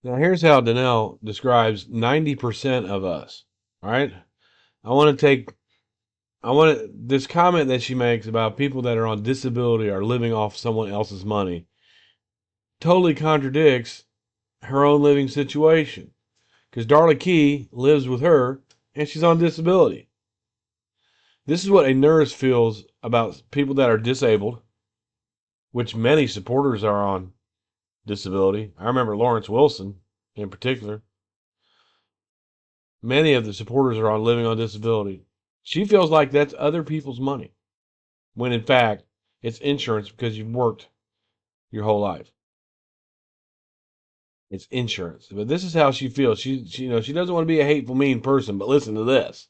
Now, here's how Danelle describes 90% of us. All right. I want to take, this comment that she makes about people that are on disability or living off someone else's money totally contradicts her own living situation. Because Darlie Key lives with her and she's on disability. This is what a nurse feels about people that are disabled, which many supporters are on disability. I remember Lawrence Wilson in particular. Many of the supporters are on living on disability. She feels like that's other people's money, when in fact it's insurance because you've worked your whole life. It's insurance. But this is how she feels. She doesn't want to be a hateful, mean person, but listen to this.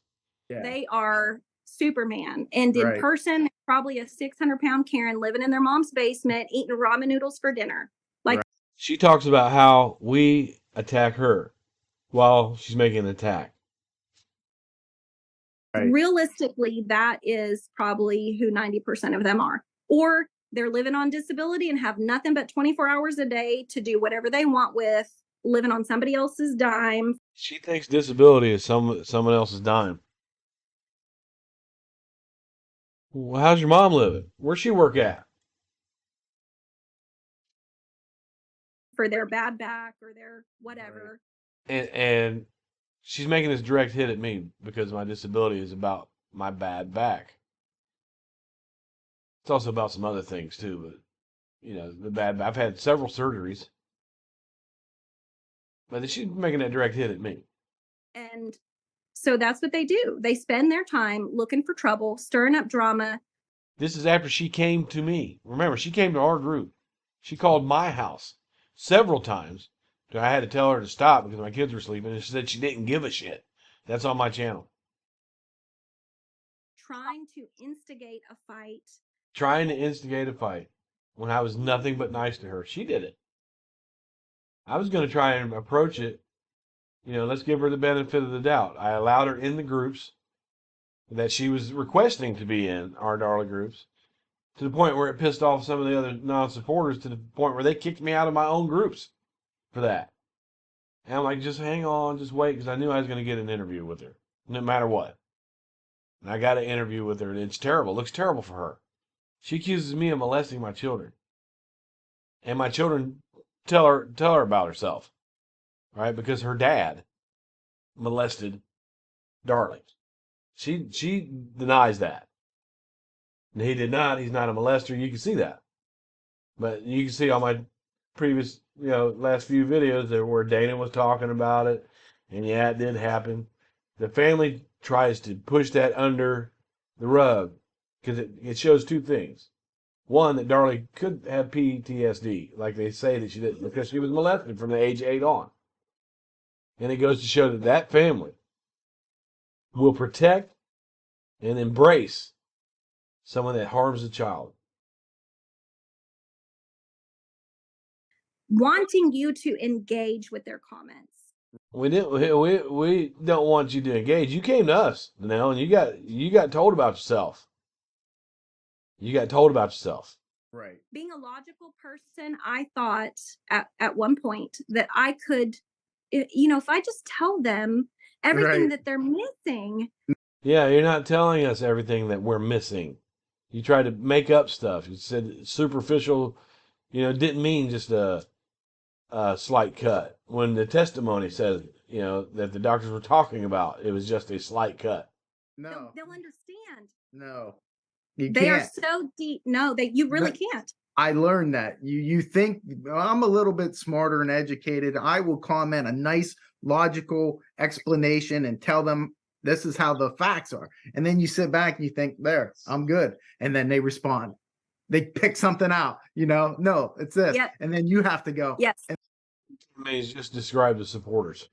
Yeah. They are Superman. And in Right. person, they're probably a 600-pound Karen living in their mom's basement, eating ramen noodles for dinner. Like, She talks about how we attack her while she's making an attack. Right. realistically, that is probably who 90% of them are. Or they're living on disability and have nothing but 24 hours a day to do whatever they want with, living on somebody else's dime. She thinks disability is someone else's dime. Well, how's your mom living? Where's she work at? For their bad back or their whatever. And she's making this direct hit at me because my disability is about my bad back. It's also about some other things too, but the bad. I've had several surgeries, but she's making that direct hit at me. And so that's what they do. They spend their time looking for trouble, stirring up drama. This is after she came to me. Remember, she came to our group. She called my house several times. I had to tell her to stop because my kids were sleeping, and she said she didn't give a shit. That's on my channel. Trying to instigate a fight. Trying to instigate a fight when I was nothing but nice to her. She did it. I was going to try and approach it. Let's give her the benefit of the doubt. I allowed her in the groups that she was requesting to be in, our Darlie groups, to the point where it pissed off some of the other non-supporters to the point where they kicked me out of my own groups for that. And I'm like, just hang on, just wait, because I knew I was going to get an interview with her, no matter what. And I got an interview with her, and it's terrible. It looks terrible for her. She accuses me of molesting my children. And my children tell her about herself, right? Because her dad molested Darlie. She denies that. And he did not. He's not a molester. You can see that. But you can see on my previous, last few videos there where Dana was talking about it. And yeah, it did happen. The family tries to push that under the rug because it shows two things. One, that Darlie could have PTSD, like they say that she did, because she was molested from the age 8 on. And it goes to show that that family will protect and embrace someone that harms a child. Wanting you to engage with their comments. We don't want you to engage. You came to us, Danelle, and you got told about yourself. You got told about yourself. Right. Being a logical person, I thought at one point that I could, if I just tell them everything that they're missing. Yeah, you're not telling us everything that we're missing. You tried to make up stuff. You said superficial, didn't mean just a slight cut. When the testimony says, that the doctors were talking about, it was just a slight cut. No. They'll understand. No. They are so deep. No, you really can't. I learned that. You think I'm a little bit smarter and educated. I will comment a nice logical explanation and tell them this is how the facts are. And then you sit back and you think, there, I'm good. And then they respond. They pick something out, no, it's this. Yep. And then you have to go. Yes. And Just describe the supporters.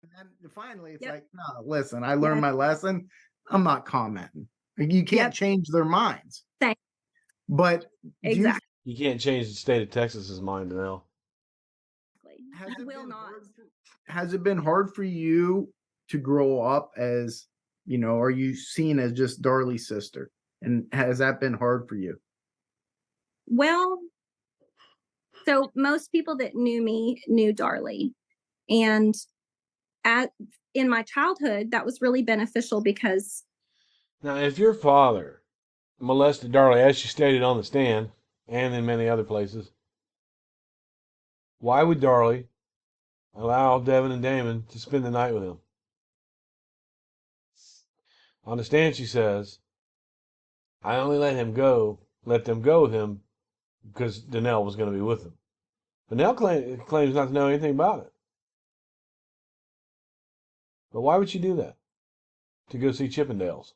then finally it's like, no, listen, I learned my lesson. I'm not commenting. You can't change their minds. Thanks. But exactly. You can't change the state of Texas's mind now. I will not. Has it been hard for you to grow up as, are you seen as just Darlie's sister? And has that been hard for you? Well, So most people that knew me knew Darlie. And in my childhood, that was really beneficial because Now, if your father molested Darlie, as she stated on the stand and in many other places, why would Darlie allow Devin and Damon to spend the night with him? On the stand, she says, I only let them go with him because Danelle was going to be with him. Danelle claims not to know anything about it. But why would she do that? To go see Chippendales?